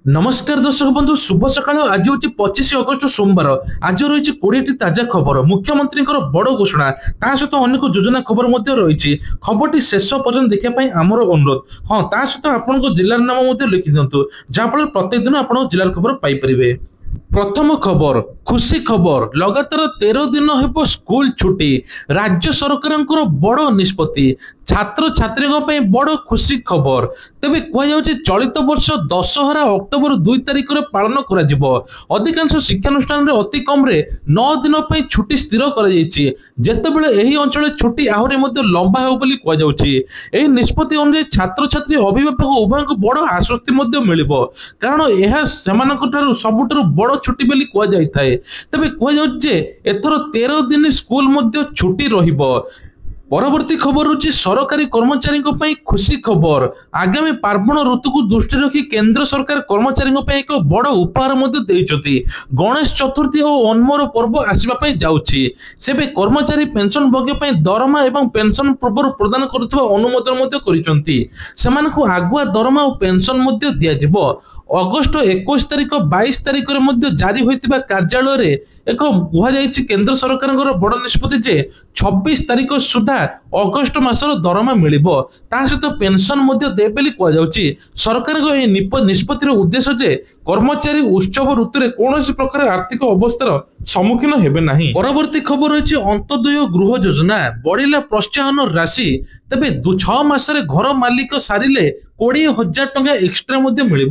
नमस्कार दर्शक बंधु शुभ सकाळ आज हूँ 25 अगस्त सोमवार। आज रही 20टी ताजा खबर मुख्यमंत्री बड़ घोषणा ता सहित अनेक योजना खबर रही खबरटी शेष पर्यटन देखापी आमर अनुरोध। हाँ ता सहित आपण जिलार नाम लिखि दिंतु जहाँफल प्रत्येक दिन आप जिलार खबर पाइपर। प्रथम खबर खुशी खबर लगातार 13 दिन हेब स्कूल छुट्टी राज्य सरकार बड़ निष्पत्ति छात्र छात्री बड़ खुशी खबर। तेबे कहुचे चलित वर्ष दशहरा अक्टोबर 2 तारिख में पालन कर अधिकांश शिक्षानुष्ठान अति कम 9 दिन छुट्टी स्थिर करतेबले यही अंचल छुट्टी आहरी लंबा हो कहुचे निष्पत्ति अनुसार छात्र छात्री अभिभावक उभय बड़ आश्वस्ति मिल कारण यह सबुठ बड़ छुट्टी बोली कहुए। तेबे कहुचे एथर 13 दिन स्कूल छुट्टी रहिबो। परवर्ती खबर होची सरकारी कर्मचारी खुशी खबर आगामी पार्वण ऋतु को दृष्टि रखी केंद्र सरकार कर्मचारी एक बड़ उपहार गणेश चतुर्थी और अनमोर पर्व आसवाई जाऊँगी सेबे कर्मचारी पेंशन भोग्य दरमा एवं पेंशन पूर्व प्रदान करुवा अनुमोदन कर आगुआ दरमा और पेंशन दिज्व। अगस्ट 21 तारिख 22 तारिख जारी होता कार्यालय एक कहुई केंद्र सरकार बड़ निष्पत्ति 26 तारिख सुधा अगस्ट मासर दरमा मिल सहित पेंशन दे कहुई। सरकार निष्पत्तिर उद्देश्य जे कर्मचारी उत्सव ऋतु कौन प्रकार आर्थिक अवस्थार सम्मुखीन हेबे नहीं। परवर्ती खबर होची अंत्योदय गृह योजना बढ़िला प्रोत्साहन राशि तेबे 6 मासरे घर मालिक सारिले 20,000 टंका एक्सट्रा मिल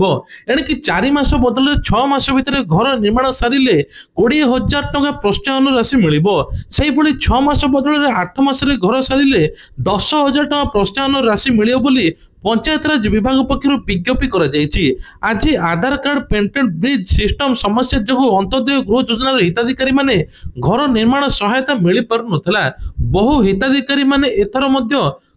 एणिकी 4 मास बदल 6 मास भितर घर निर्माण सारिले 20,000 टंका प्रोत्साहन राशि मिल 6 मास बदल 8 मासरे घर सारिले 10,000 टंका प्रोत्साहन राशि मिल बोली पंचायत राज विभाग पक्षर विज्ञप्ति आज आधार कार्ड पेटेंट ब्रिज सिस्टम समस्या जो अंत्योदय गृह योजना हिताधिकारी माने घर निर्माण सहायता मिल पार नथिला। बहु हिताधिकारी माने एथर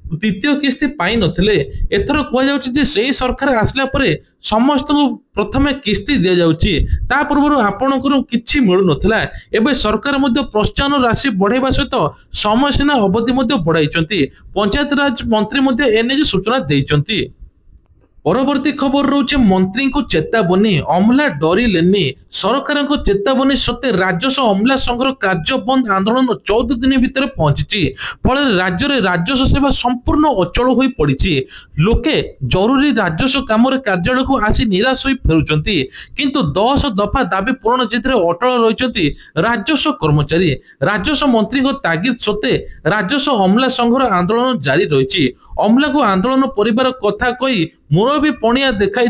द्वितीय किस्ती पाई नथिले। एथर कहुचे से सरकार आसला परे समस्त प्रथमे किस्ती दि जाउची ता पूर्व आपणकर किछि मिलु नथिला। एबे सरकार प्रोत्साहन राशि बढ़ाइबा सहित समय सीमा अवधि बढ़ाई पंचायत राज मंत्री एने सूचना देइचंती। परवर्ती खबर रोचे मंत्री को चेतावनी अमला डरिलेनी सरकार को चेतावनी सत्ते राजस्व अमला संघर कार्य बंद आंदोलन 14 दिन भितर पहुंची फल राज्य में राजस्व सेवा संपूर्ण अचल हो पड़ी। लोके जरूरी राजस्व काम कार्यालय को आसी निराश हो फेरुंट किंतु 10 दफा दाबी पूरण जितने अटल रही राजस्व कर्मचारी। राजस्व मंत्री तागिद सत्ते राजस्व अमला संघर आंदोलन जारी रही। अमला को आंदोलन परिवार कथा कही मुरबी पणिया देखाई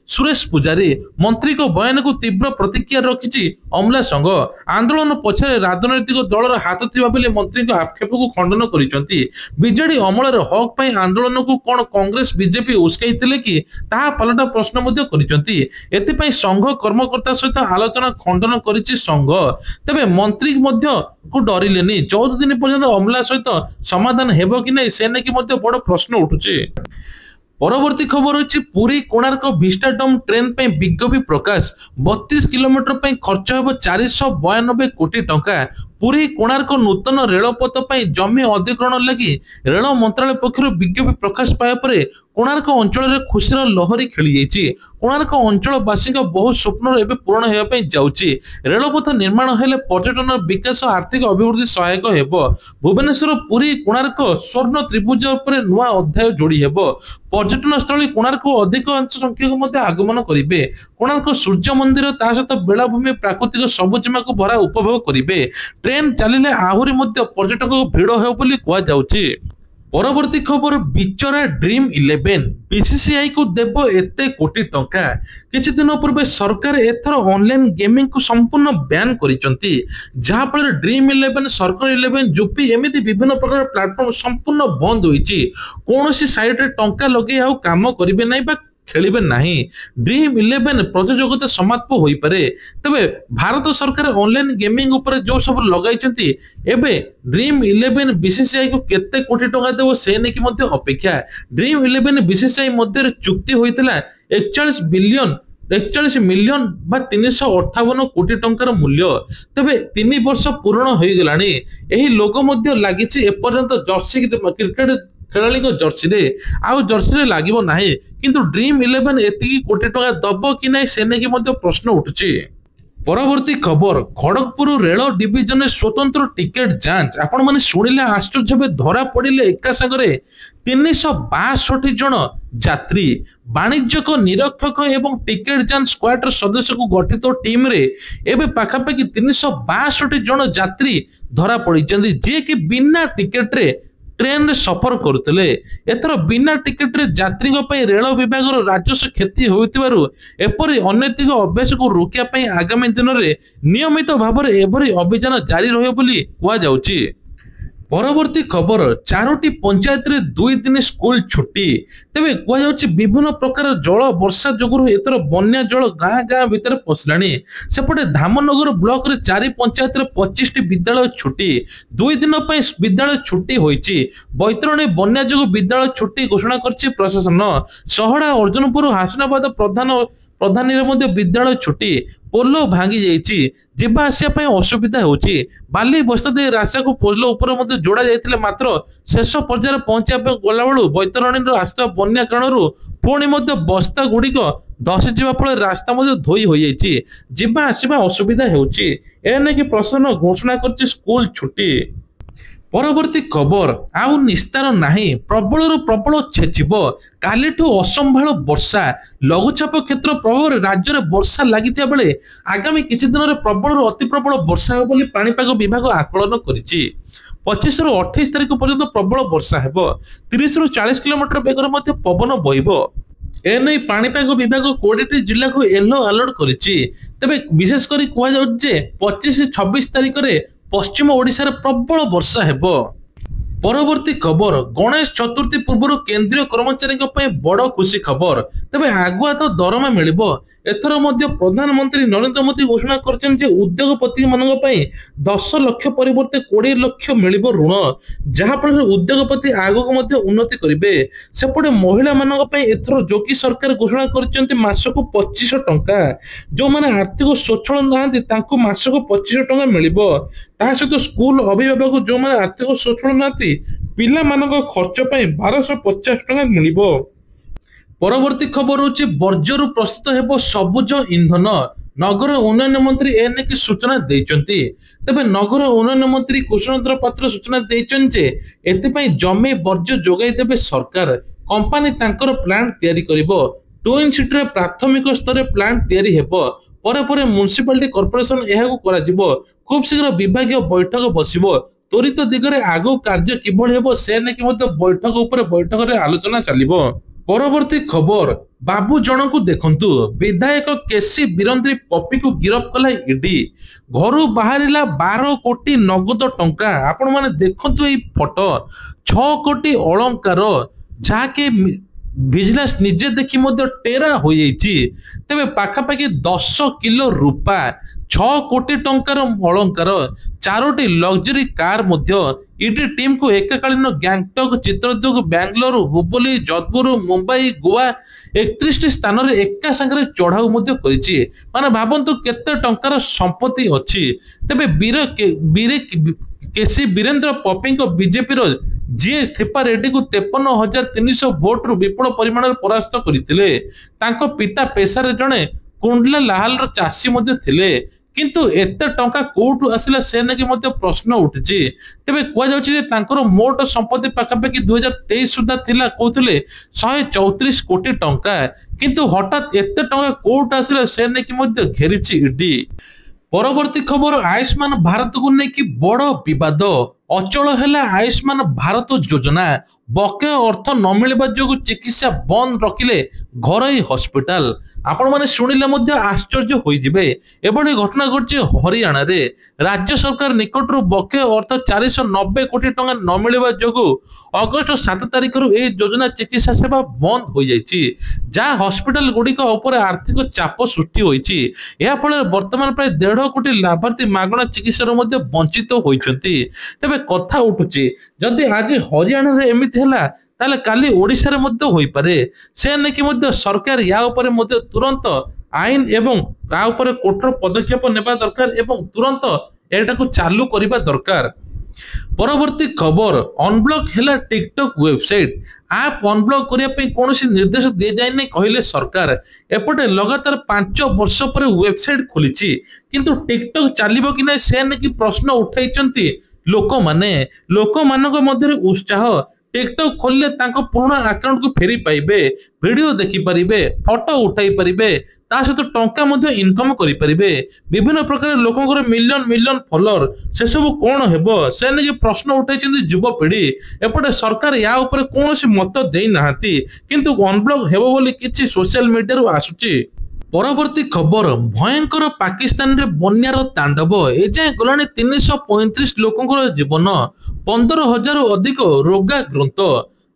सुरेश पुजारी मंत्री को बयान को तीव्र प्रतिक्रिया रखी अमला संघ। आंदोलन पछरे राजनैतिक दलर हाथ थिबा बेले मंत्री को आक्षेप को खंडन करिसंती। बीजेडी अमलर हक पई आंदोलन को कोन कांग्रेस बीजेपी उस्काइतिले कि ताहा पलटा प्रश्न मध्ये करिसंती। एति पई संघ कर्मकर्ता सहित आलोचना खंडन करिछि संघ। तबे मंत्री मध्ये को डरिलेनी 14 दिन पर्यंत अमला सहित समाधान हेबो कि नै से नेकी मध्ये बड़ प्रश्न उठुछि। परवर्ती खबर होची पुरी कोणार्क विस्टाडोम ट्रेन पे विज्ञप्ति प्रकाश 32 किलोमीटर पे खर्च हो 492 कोटी टंका। पुरी कोणार्क नूतन रेलपथ पर जमी अधिग्रहण लगी रेल मंत्रालय पक्षर विज्ञप्ति प्रकाश पाया पर कोणार्क अंचल में खुशीर लहरी खेली। कोणार्क अंचलवासी बहु स्वप्न एवं पूरण होगापी जाऊँगी। रेलपथ निर्माण हेले पर्यटन विकास आर्थिक अभिवृद्धि सहायक हेब। भुवनेश्वर पुरी कोणार्क स्वर्ण त्रिभुज पर नुआ अध्याय जोड़ी हेब। पर्यटन स्थली कोणार्क अधिक संख्यक आगमन करेंगे। कोणार्क सूर्य मंदिर ता सहित बेलाभूमि प्राकृतिक सबुजिमा को भरा उपभोग करेंगे। ट्रेन चलिले आहुरी पर्यटक भिड़ हो कहुछि। परवर्ती खबर बिचरा ड्रीम 11 बीसीसीआई को देव एते कोटी टंका। किछि दिन पूर्व सरकार एथर ऑनलाइन गेमिंग को संपूर्ण बैन करिसंती जहा फल ड्रीम 11 सर्कल 11 जुपी एमिति विभिन्न प्रकार प्लेटफॉर्म संपूर्ण बंद होईछि। कोनोसी साइट रे टंका लगे आउ काम करिवे नै बा खेलिबे नहीं। ड्रीम 11 प्रतियोगिता समाप्त हो पारे। तबे भारत सरकार ऑनलाइन गेमिंग ऊपर जो सब लगाई एबे ड्रीम 11 बीसीसीआई को केते कोटी टंका देबो से नेकी मध्ये अपेक्षा। ड्रीम 11 बीसीसीआई मध्ये चुक्ति होइतला 41 मिलियन बा 358 कोटी टंकार मूल्य। तबे 3 वर्ष पूर्ण हो गलानी। एही लोगो मध्ये लागिछि एपर्यंत जर्सी क्रिकेट ଖେଳାଳିଙ୍କ ଜର୍ସିରେ ଆଉ ଜର୍ସିରେ ଲାଗିବ ନାହିଁ, କିନ୍ତୁ ଡ୍ରିମ୍ 11 ଏତିକି କୋଟି ଟଙ୍କା ଦବ କି ନାହିଁ ସେ ନେଇକି ମଧ୍ୟ ପ୍ରଶ୍ନ ଉଠୁଛି। ପରବର୍ତ୍ତୀ ଖବର, ଖଡଗପୁର ରେଳ ଡିଭିଜନରେ ସ୍ୱତନ୍ତ୍ର ଟିକେଟ ଯାଞ୍ଚ। ଆପଣ ମାନେ ଶୁଣିଲେ ଆଶ୍ଚର୍ଯ୍ୟ ହେବେ, ଧରା ପଡିଲେ ଏକା ସାଙ୍ଗରେ 362 ଜଣ ଯାତ୍ରୀ। ବାଣିଜ୍ୟିକ ନିରୀକ୍ଷକ ଏବଂ ଟିକେଟ ଯାଞ୍ଚ ସ୍କ୍ୱାଡର ସଦସ୍ୟଙ୍କୁ ଗଠିତ ଟିମରେ ଏବେ ପାଖାପାଖି 362 ଜଣ ଯାତ୍ରୀ ଧରା ପଡିଛନ୍ତି, ଯିଏକି ବିନା ଟିକେଟରେ ଟ୍ରେନରେ ସଫର କରୁଥିଲେ। ଏଥର ବିନା ଟିକେଟରେ ଯାତ୍ରୀଙ୍କ ପାଇଁ ରେଳ ବିଭାଗର ରାଜସ୍ୱ କ୍ଷତି ହେଉଥିବାରୁ ଏପରି ଅନୈତିକ ଅଭ୍ୟାସକୁ ରୋକିବା ପାଇଁ ଆଗାମୀ ଦିନରେ ନିୟମିତ ଭାବରେ ଏଭଳି ଅଭିଯାନ ଜାରି ରହିବ ବୋଲି କୁହାଯାଉଛି। ପରବର୍ତ୍ତୀ ଖବର, 4ଟି ପଞ୍ଚାୟତରେ 2 ଦିନ ସ୍କୁଲ ଛୁଟି। ତେବେ କୁହାଯାଉଛି ବିଭିନ୍ନ ପ୍ରକାର ଜଳ ବର୍ଷା ଯୋଗୁଁ ଏଥର ବନ୍ୟା ଜଳ ଗାଁ ଗାଁ ଭିତରେ ପଶିଲାଣି। ସେପଟେ ଧାମନଗର ବ୍ଲକରେ 4 ପଞ୍ଚାୟତରେ 25ଟି ବିଦ୍ୟାଳୟ ଛୁଟି। 2 ଦିନ ପାଇଁ ବିଦ୍ୟାଳୟ ଛୁଟି ହୋଇଛି। ବୈତରଣୀ ବନ୍ୟା ଯୋଗୁଁ ବିଦ୍ୟାଳୟ ଛୁଟି ଘୋଷଣା କରିଛି ପ୍ରଶାସନ। ସହଡା, ଅର୍ଜୁନପୁର, ହାସନାବାଦ ପ୍ରଧାନୀରେ ମଧ୍ୟ ବିଦ୍ୟାଳୟ ଛୁଟି। ପୋଲ ଭାଙ୍ଗି ଯାଇଛି, ଯିବା ଆସିବା ପାଇଁ ଅସୁବିଧା ହେଉଛି। ବାଲି ବସ୍ତା ଦେଇ ରାସ୍ତାକୁ ପୋଲ ଉପରେ ମଧ୍ୟ ଯୋଡା ଯାଇଥିଲେ ମାତ୍ର ଶେଷ ପର୍ଯ୍ୟାୟରେ ପହଞ୍ଚିବା ପାଇଁ ଗଲାବେଳୁ ବୈତରଣୀର ଆସୁଥିବା ବନ୍ୟା କାରଣରୁ ପୁଣି ମଧ୍ୟ ବସ୍ତା ଗୁଡିକ ଧସିଯିବା ଫଳରେ ରାସ୍ତା ମଧ୍ୟ ଧୋଇ ହୋଇଯାଇଛି, ଯିବା ଆସିବା ଅସୁବିଧା ହେଉଛି। ଏନେଇକି ପ୍ରଶାସନ ଘୋଷଣା କରିଛି ସ୍କୁଲ ଛୁଟି। ପରବର୍ତ୍ତୀ ଖବର, ଆଉ ନିସ୍ତାର ନାହିଁ, ପ୍ରବଳରୁ ପ୍ରବଳ ଛେଚିବ। କାଲିଠୁ ଅସମ୍ଭାଳ ବର୍ଷା। ଲଘୁଚାପ କ୍ଷେତ୍ର ପ୍ରଭାବରେ ରାଜ୍ୟରେ ବର୍ଷା ଲାଗିଥିବା ବେଳେ ଆଗାମୀ କିଛି ଦିନରେ ପ୍ରବଳରୁ ଅତି ପ୍ରବଳ ବର୍ଷା ହେବ ବୋଲି ପାଣିପାଗ ବିଭାଗ ଆକଳନ କରିଛି। 25ରୁ 28 ତାରିଖ ପର୍ଯ୍ୟନ୍ତ ପ୍ରବଳ ବର୍ଷା ହେବ। 30ରୁ 40 କିଲୋମିଟର ବେଗରେ ମଧ୍ୟ ପବନ ବହିବ। ଏନେଇ ପାଣିପାଗ ବିଭାଗ 20ଟି ଜିଲ୍ଲାକୁ ୟେଲୋ ଆଲର୍ଟ କରିଛି। ତେବେ ବିଶେଷ କରି କୁହାଯାଉଛି ଯେ 25-26 ତାରିଖରେ ପଶ୍ଚିମ ଓଡ଼ିଶାରେ ପ୍ରବଳ ବର୍ଷା ହେବ। ପରବର୍ତ୍ତୀ ଖବର, ଗଣେଶ ଚତୁର୍ଥୀ ପୂର୍ବରୁ କେନ୍ଦ୍ରୀୟ କର୍ମଚାରୀଙ୍କ ପାଇଁ ବଡ଼ ଖୁସି ଖବର। ତେବେ ଆଗୁଆ ତ ଦରମା ମିଳିବ। ଏଥର ମଧ୍ୟ ପ୍ରଧାନମନ୍ତ୍ରୀ ନରେନ୍ଦ୍ର ମୋଦି ଘୋଷଣା କରିଛନ୍ତି ଯେ ଉଦ୍ୟୋଗପତିମାନଙ୍କ ପାଇଁ 10 ଲକ୍ଷ ପରିବର୍ତ୍ତେ 20 ଲକ୍ଷ ମିଳିବ ଋଣ, ଯାହାଫଳରେ ଉଦ୍ୟୋଗପତି ଆଗକୁ ମଧ୍ୟ ଉନ୍ନତି କରିବେ। ସେପଟେ ମହିଳାମାନଙ୍କ ପାଇଁ ଏଥର ଯୋଗୀ ସରକାର ଘୋଷଣା କରିଛନ୍ତି ମାସକୁ 2500 ଟଙ୍କା। ଯେଉଁମାନେ ଆର୍ଥିକ ସ୍ୱଚ୍ଛଳ ନାହାନ୍ତି ତାଙ୍କୁ ମାସକୁ 2500 ଟଙ୍କା ମିଳିବ। ତା ସହିତ ସ୍କୁଲ ଅଭିଭାବକ ଯେଉଁମାନେ ଆର୍ଥିକ ସ୍ୱଚ୍ଛଳ ନାହାନ୍ତି ପିଲାମାନଙ୍କ ଖର୍ଚ୍ଚ ପାଇଁ 1250 ଟଙ୍କା ମିଳିବ। ପରବର୍ତ୍ତୀ ଖବର ହେଉଛି ବର୍ଜ୍ୟରୁ ପ୍ରସ୍ତୁତ ହେବ ସବୁଜ ଇନ୍ଧନ। ନଗର ଉନ୍ନୟନ ମନ୍ତ୍ରୀ ଏନେକି ସୂଚନା ଦେଇଛନ୍ତି। ତେବେ ନଗର ଉନ୍ନୟନ ମନ୍ତ୍ରୀ କୁଶଳେନ୍ଦ୍ର ପାତ୍ର ସୂଚନା ଦେଇଛନ୍ତି ଯେ ଏଥିପାଇଁ ଜମି ବର୍ଜ୍ୟ ଯୋଗାଇ ଦେବେ ସରକାର। କମ୍ପାନୀ ତାଙ୍କର ପ୍ଲାଣ୍ଟ ତିଆରି କରିବ। ଟ୍ୱିନ୍ ସିଟିରେ ପ୍ରାଥମିକ ସ୍ତରରେ ପ୍ଲାଣ୍ଟ ତିଆରି ହେବ। ପରେ ପରେ ମ୍ୟୁନିସିପାଲିଟି କର୍ପୋରେସନ ଏହାକୁ କରାଯିବ। ଖୁବ୍ ଶୀଘ୍ର ବିଭାଗୀୟ ବୈଠକ ବସିବ। ତ୍ୱରିତ ଦିଗରେ ଆଗକୁ କାର୍ଯ୍ୟ କିଭଳି ହେବ ସେ ନେଇକି ମଧ୍ୟ ବୈଠକ ଉପରେ ବୈଠକରେ ଆଲୋଚନା ଚାଲିବ। ପରବର୍ତ୍ତୀ ଖବର, ବାବୁ ଜଣଙ୍କୁ ଦେଖନ୍ତୁ, ବିଧାୟକ କେସି ବୀରେନ୍ଦ୍ର ପପିକୁ ଗିରଫ କଲା ଇଡି। ଘରୁ ବାହାରିଲା 12 କୋଟି ନଗଦ ଟଙ୍କା। ଆପଣ ମାନେ ଦେଖନ୍ତୁ ଏଇ ଫଟୋ, 6 କୋଟି ଅଳଙ୍କାର, ଯାହାକି ଭିଜିଲାନ୍ସ ନିଜେ ଦେଖି ମଧ୍ୟ ଟେରା ହୋଇଯାଇଛି। ତେବେ ପାଖାପାଖି 10 କିଲୋ ରୂପା, 6 କୋଟି ଟଙ୍କାର ଅଳଙ୍କାର, 4ଟି ଲକ୍ସରୀ କାର ମଧ୍ୟ। ଇଡି ଟିମକୁ ଏକକାଳୀନ ଗ୍ୟାଙ୍ଗଟକ, ଚିତ୍ରଦୁର୍ଗ, ବାଙ୍ଗାଲୋର, ହୁବଲି, ଯୋଧପୁର, ମୁମ୍ବାଇ, ଗୋଆ 31ଟି ସ୍ଥାନରେ ଏକା ସାଙ୍ଗରେ ଚଢାଉ ମଧ୍ୟ କରିଛି। ମାନେ ଭାବନ୍ତୁ କେତେ ଟଙ୍କାର ସମ୍ପତ୍ତି ଅଛି। ତେବେ କେସି ବୀରେନ୍ଦ୍ର ପପିଙ୍କ ବିଜେପିର ଜିଏସ୍ ଥିପା ରେଡ୍ଡୀକୁ 53,300 ଭୋଟରୁ ବିପୁଳ ପରିମାଣରେ ପରାସ୍ତ କରିଥିଲେ। ତାଙ୍କ ପିତା ପେଶାରେ ଜଣେ କୁଣ୍ଡଲା ଲାହାଲର ଚାଷୀ ମଧ୍ୟ ଥିଲେ। କିନ୍ତୁ ଏତେ ଟଙ୍କା କୋଉଠୁ ଆସିଲା ସେ ନେଇକି ମଧ୍ୟ ପ୍ରଶ୍ନ ଉଠିଛି। ତେବେ କୁହାଯାଉଛି ଯେ ତାଙ୍କର ମୋଟ ସମ୍ପତ୍ତି ପାଖାପାଖି 2023 ସୁଦ୍ଧା ଥିଲା କହୁଥିଲେ 134 କୋଟି ଟଙ୍କା। କିନ୍ତୁ ହଠାତ୍ ଏତେ ଟଙ୍କା କୋଉଠୁ ଆସିଲା ସେ ନେଇକି ମଧ୍ୟ ଘେରିଛି ଇଡି। ପରବର୍ତ୍ତୀ ଖବର, ଆୟୁଷ୍ମାନ ଭାରତକୁ ନେଇକି ବଡ ବିବାଦ। ଅଚଳ ହେଲା ଆୟୁଷ୍ମାନ ଭାରତ ଯୋଜନା। ବକେୟ ଅର୍ଥ ନ ମିଳିବା ଯୋଗୁଁ ଚିକିତ୍ସା ବନ୍ଦ ରଖିଲେ ଘରୋଇ ହସ୍ପିଟାଲ। ଆପଣ ମାନେ ଶୁଣିଲେ ମଧ୍ୟ ଆଶ୍ଚର୍ଯ୍ୟ ହୋଇଯିବେ। ଏଭଳି ଘଟଣା ଘଟିଛି ହରିୟାଣାରେ। ରାଜ୍ୟ ସରକାର ନିକଟରୁ ବକେୟ ଅର୍ଥ 490 କୋଟି ଟଙ୍କା ନ ମିଳିବା ଯୋଗୁଁ ଅଗଷ୍ଟ 7 ତାରିଖରୁ ଏହି ଯୋଜନା ଚିକିତ୍ସା ସେବା ବନ୍ଦ ହୋଇଯାଇଛି, ଯାହା ହସ୍ପିଟାଲ ଗୁଡିକ ଉପରେ ଆର୍ଥିକ ଚାପ ସୃଷ୍ଟି ହୋଇଛି। ଏହା ଫଳରେ ବର୍ତ୍ତମାନ ପ୍ରାୟ 1.5 କୋଟି ଲାଭାର୍ଥୀ ମାଗଣା ଚିକିତ୍ସାରୁ ମଧ୍ୟ ବଞ୍ଚିତ ହୋଇଛନ୍ତି। ତେବେ କଥା ଉଠୁଛି, ଯଦି ଆଜି ହରିୟାଣାରେ ଏମିତି ହେଲା ତାହେଲେ କାଲି ଓଡ଼ିଶାରେ ମଧ୍ୟ ହୋଇପାରେ। ସେ ନେଇକି ମଧ୍ୟ ସରକାର ୟା ଉପରେ ମଧ୍ୟ ତୁରନ୍ତ ଆଇନ ଏବଂ ତା ଉପରେ କଠୋର ପଦକ୍ଷେପ ନେବା ଦରକାର ଏବଂ ତୁରନ୍ତ ଏଟାକୁ ଚାଲୁ କରିବା ଦରକାର। परवर्ती खबर अनब्लॉक है टिकटॉक वेबसाइट आप अनब्लॉक करने कौन निर्देश दी जाए नहीं कहले सरकार एपटे लगातार 5 वर्ष पर वेबसाइट खोली किंतु टिकटॉक चलो कि ना से नहीं प्रश्न उठाई लोक मान उत्साह टिकटॉक खोलिले पुराना अकाउंट को फेरी पाइबे वीडियो देखि पारिबे फोटो उठाई पारिबे ता सहित टंका मध्ये इनकम करि पारिबे विभिन्न प्रकार लोकंकर मिलियन मिलियन फॉलोअर से सब कोन हेबो से ने प्रश्न उठाई युवपीढ़ी एपटे सरकार या ऊपर कौन मत दे नाहांती किंतु अनब्लॉक हेबो बोली किछि सोशल मीडिया रो आसुची। परवर्ती खबर भयंकर पाकिस्तान रे बन्यार तांडव एजाए गलानी 335 लोकंकर जीवन 15,000 अधिक रोगाग्रस्त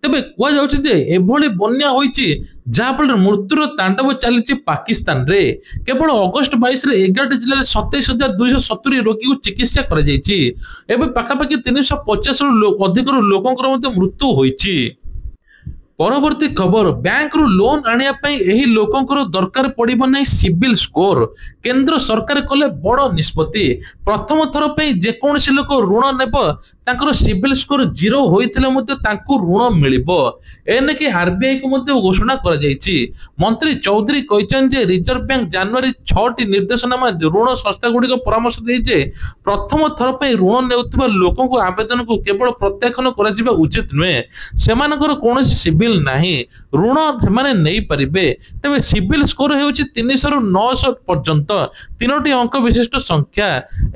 तेबे कुआ जाउछि जे एभली बन्या होईछि जाफल मृत्युर तांडव चली पाकिस्तान रे केवल अगस्त 22 रे 11 जिले 27,270 रोगी को चिकित्सा कर जाइछि एबे पाखापाखि 350 अधिक लोकंकर मृत्यु होईछि। परवर्ती खबर बैंक रु लोन आनिया पई एही लोकंकर दरकार पड़िबो नै सिविल स्कोर केंद्र सरकार कले बड़ निष्पत्ति प्रथम थर पई जे कोनसी लोक ऋण नेबो तांकर सिविल स्कोर 0 होइथिले मध्ये तांकु ऋण मिलिबो एने कि आरबीआई को मध्ये घोषणा कर जाइछि। मंत्री चौधरी कहिचन जे रिजर्व बैंक जनवरी 6 टी निर्देशनामा ऋण संस्था गुडी को परामर्श देइ जे प्रथम थर पई ऋण नेउथिबा लोकन को आवेदन को केवल प्रत्याख्यान करा जिबा उचित नहे सेमानकर कोनसी सिविल नाही ऋण सेमाने नै परिबे तबे सिविल स्कोर हेउछि 300 रु 900 पर्यंत तीनोटी अंक विशिष्ट संख्या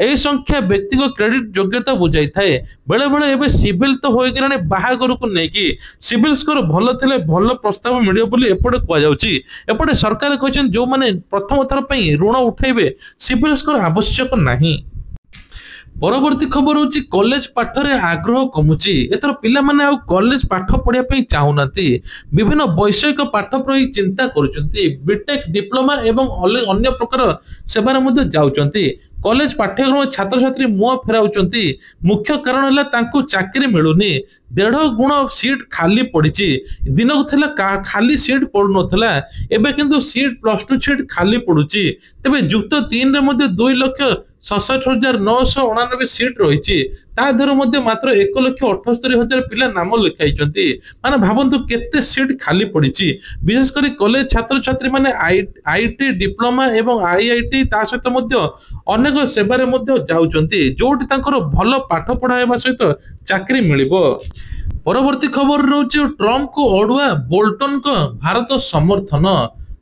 एही संख्या व्यक्ति को क्रेडिट योग्यता बुझाई थाए बेले बेले एबे सिविल तो होई गराने बाहागर को नै कि सिविल स्कोर भलो थिले भलो प्रस्ताव मिलियो बोली एपटे कुआ जाउछि एपटे सरकार कहछन जो माने प्रथम थर पई ऋण उठाइबे सिविल स्कोर आवश्यक नाही। परवर्ती खबर होची कॉलेज पाठ रे आग्रह कमुची एथर पिला माने आ कॉलेज पाठ पढिया पई चाहुनाती विभिन्न वैषयिक पाठ प्रति चिंता करूचंती बीटेक डिप्लोमा एवं अन्य प्रकार सेवार मध्ये जाउचंती कॉलेज पाठ्यक्रम छात्र छात्री मुह फेराउचंती मुख्य कारण हला तांको चाकरी मिलुनी 1.5 गुण सीट खाली पड़िची दिन को थला खाली सीट पड़ु नथला एबे किंतु सीट +2 सीट खाली पड़ुची तबे युक्त 3 रे मध्ये 2,67,999 सीट रही मात्र 1,78,000 पिला नाम लिखाई माने भावंतु केते सीट खाली पड़ी विशेषकर कॉलेज छात्र छात्री माने आईटी डिप्लोमा एवं आईआईटी ता सहित अनेक सेवारे जाउचंती जोटी तांकर भल पाठ पढ़ाइबा सहित चाकरी मिलिबो। परवर्ती खबर रहउछि ट्रम्प को अडुआ बोल्टन को भारत समर्थन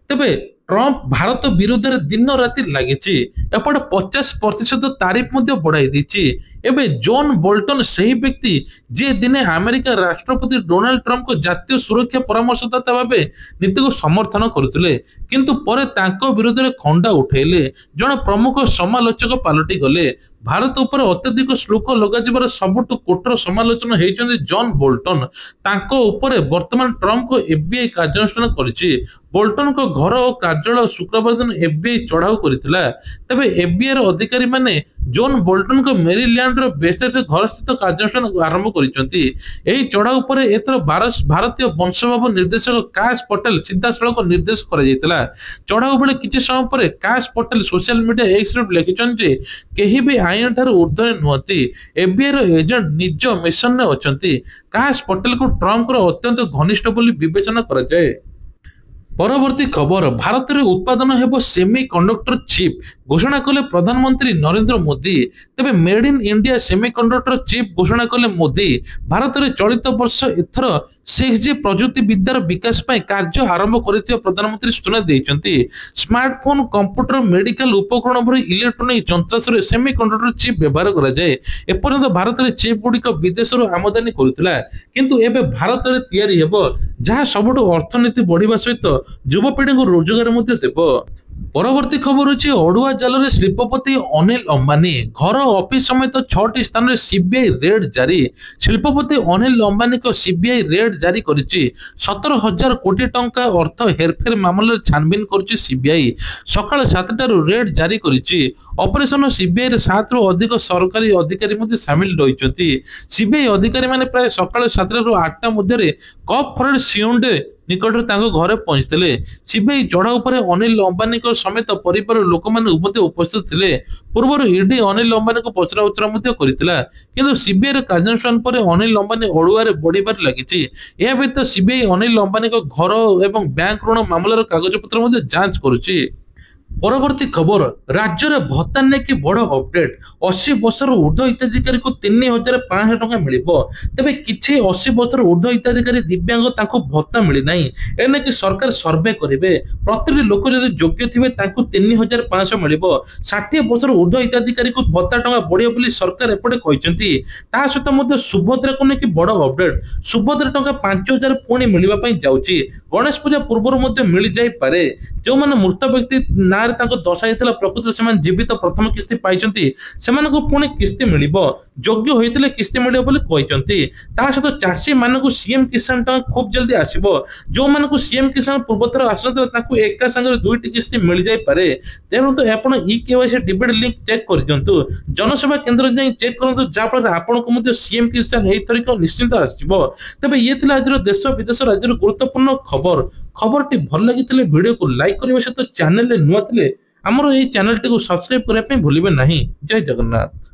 तेबे ट्रम्प भारत विरुद्ध रे दिन राति लागिछि एपटे 50% तारीफ मध्ये बढ़ाई दिछि एबे जॉन बोल्टन सही व्यक्ति जे दिने अमेरिका राष्ट्रपति डोनाल्ड ट्रम्प को जातीय सुरक्षा परामर्शदाता भाबे नीति को समर्थन करथिले किंतु परे तांको विरुद्ध रे खंडा उठैले जण प्रमुख समालोचक पालटी गले भारत ऊपर अत्यधिक श्लोक लगाजिबार सबुठ कोटर समालोचना हेइचंदी जॉन बोल्टन तांको ऊपर वर्तमान ट्रम्प को एफबीआई कार्यानुष्ठान करिछि बोल्टन को घर और कार्यालय शुक्रवार दिन एफबीआई चढ़ाऊ करिथिला तबे एफबीआई रो अधिकारी माने जॉन बोल्टन को मेरीलैंड रो बेस्टर से घर स्थित कार्यानुष्ठान आरंभ करिसंती एही चढ़ाऊ पर एथर भारतीय वंशोद्भव निर्देशक काश पटेल सीधासळख निर्देश करा जायतिला चढ़ाऊ बेले किछि समय पर काश Patel social media X ray लिखिछन जे केही भी आईन ठार ऊर्ध्वरे नुहति एफबीआई रो एजेंट निज मिशन ने अछंती काश पटेल को ट्रम्प रो अत्यंत घनिष्ठ बोली विवेचना करा जाय। परवर्ती खबर भारत में उत्पादन हेबो सेमीकंडक्टर चिप घोषणा कले प्रधानमंत्री नरेंद्र मोदी तबे made in India semiconductor chip घोषणा कले मोदी भारत में चलित वर्ष एथर 6G प्रजुक्ति विद्यार विकास पाई कार्य आरंभ करथिबा प्रधानमंत्री सूचना दैछंती स्मार्टफोन कंप्यूटर मेडिकल उपकरण भरी इलेक्ट्रोनिक जंत्रांशरे सेमीकंडक्टर चिप व्यवहार करा जाय एपर्यंत भारत में चिप गुडी को विदेश रो आमदानी करुथिला किंतु एबे भारत में तयारी हेबो जहा सबुठ अर्थनीति बढ़िबा सहित युवपीढ़ी को रोजगार मध्य देव। परवर्ती खबर होची अडुआ जाल शिल्पपति अनिल अंबानी घर ऑफिस समेत 6टी स्थान रे सीबीआई रेड जारी शिल्पपति अनिल अंबानी को सीबीआई रेड जारी करिछि 17,000 कोटी टंका अर्थ हेरफेर मामला छानबीन करिछि सीबीआई सकाळ 7टा रु रेड जारी करिछि ऑपरेशन सीबीआई रे 7 रु अधिक सरकारी अधिकारी मध्ये शामिल रहिछंती सीबीआई अधिकारी माने प्राय सकाळ 7टा रु 8टा मध्ये कप फरेड सिउंडे ନିକଟରେ ତାଙ୍କ ଘରେ ପହଞ୍ଚିଥିଲେ। ସିବିଆଇ ଚଢ଼ାଉ ପରେ ଅନିଲ ଅମ୍ବାନୀଙ୍କ ସମେତ ପରିବାର ଲୋକମାନେ ମଧ୍ୟ ଉପସ୍ଥିତ ଥିଲେ। ପୂର୍ବରୁ ଇଡି ଅନିଲ ଅମ୍ବାନୀଙ୍କୁ ପଚରାଉଚରା ମଧ୍ୟ କରିଥିଲା, କିନ୍ତୁ ସିବିଆଇର କାର୍ଯ୍ୟାନୁଷ୍ଠାନ ପରେ ଅନିଲ ଅମ୍ବାନୀ ଅଡୁଆରେ ବଢିବାରେ ଲାଗିଛି। ଏହା ବ୍ୟତୀତ ସିବିଆଇ ଅନିଲ ଅମ୍ବାନୀଙ୍କ ଘର ଏବଂ ବ୍ୟାଙ୍କ ଋଣ ମାମଲାର କାଗଜପତ୍ର ମଧ୍ୟ ଯାଞ୍ଚ କରୁଛି। ପରବର୍ତ୍ତୀ ଖବର, ରାଜ୍ୟରେ ଭତ୍ତା ନେଇକି ବଡ ଅପଡେଟ। 80 ବର୍ଷରୁ ଉର୍ଦ୍ଧ୍ୱ ହିତାଧିକାରୀଙ୍କୁ 3,500 ଟଙ୍କା ମିଳିବ। ତେବେ କିଛି 80 ବର୍ଷରୁ ଉର୍ଦ୍ଧ୍ୱ ହିତାଧିକାରୀ ଦିବ୍ୟାଙ୍ଗ ତାଙ୍କୁ ଭତ୍ତା ମିଳିନାହିଁ। ଏନେକି ସରକାର ସର୍ଭେ କରିବେ। ପ୍ରତିଟି ଲୋକ ଯଦି ଯୋଗ୍ୟ ଥିବେ ତାଙ୍କୁ 3,500 ମିଳିବ। 60 ବର୍ଷରୁ ଉର୍ଦ୍ଧ୍ୱ ହିତାଧିକାରୀଙ୍କୁ ଭତ୍ତା ଟଙ୍କା ବଢିବ ବୋଲି ସରକାର ଏପଟେ କହିଛନ୍ତି। ତା ସହିତ ମଧ୍ୟ ସୁଭଦ୍ରାକୁ ନେଇକି ବଡ ଅପଡେଟ। ସୁଭଦ୍ରା ଟଙ୍କା 5,000 ପୁଣି ମିଳିବା ପାଇଁ ଯାଉଛି। ଗଣେଶ ପୂଜା ପୂର୍ବରୁ ମଧ୍ୟ ମିଳିଯାଇପାରେ। ଯେଉଁମାନେ ମୃତ ବ୍ୟକ୍ତି ନାଁରେ ତାଙ୍କୁ ଦର୍ଶାଯାଇଥିଲା ପ୍ରକୃତରେ ସେମାନେ ଜୀବିତ ପ୍ରଥମ କିସ୍ତି ପାଇଛନ୍ତି, ସେମାନଙ୍କୁ ପୁଣି କିସ୍ତି ମିଳିବ। ଯୋଗ୍ୟ ହୋଇଥିଲେ କିସ୍ତି ମିଳିବ ବୋଲି କହିଛନ୍ତି। ତା ସହିତ ଚାଷୀ ମାନଙ୍କୁ ସିଏମ କିଷାନ ଟଙ୍କା ଖୁବ୍ ଜଲ୍ଦି ଆସିବ। ଯେଉଁମାନଙ୍କୁ ସିଏମ କିଷାନ ପୂର୍ବଥର ଆସିନଥିଲା ତାଙ୍କୁ ଏକା ସାଙ୍ଗରେ 2ଟି କିସ୍ତି ମିଳିଯାଇପାରେ। ତେଣୁ ତ ଆପଣ ଇକେୱାଇସି ଡିବିଟ୍ ଲିଙ୍କ ଚେକ୍ କରିଦିଅନ୍ତୁ। ଜନସେବା କେନ୍ଦ୍ରରେ ଯାଇ ଚେକ୍ କରନ୍ତୁ, ଯାହାଫଳରେ ଆପଣଙ୍କୁ ମଧ୍ୟ ସିଏମ କିଷାନ ଏଇଥରିକ ନିଶ୍ଚିନ୍ତ ଆସିବ। ତେବେ ଇଏ ଥିଲା ଆଜିର ଦେଶ ବିଦେଶ ରାଜ୍ୟର ଗୁରୁତ୍ୱପୂର୍ଣ୍ଣ ଖବର। ଖବରଟି ଭଲ ଲାଗିଥିଲେ ଭିଡିଓକୁ ଲାଇକ୍ କରିବା ସହିତ ଚ୍ୟାନେଲରେ ନୂଆ ଥିଲେ ଆମର ଏହି ଚ୍ୟାନେଲଟିକୁ ସବସ୍କ୍ରାଇବ କରିବା ପାଇଁ ଭୁଲିବେ ନାହିଁ। ଜୟ ଜଗନ୍ନାଥ।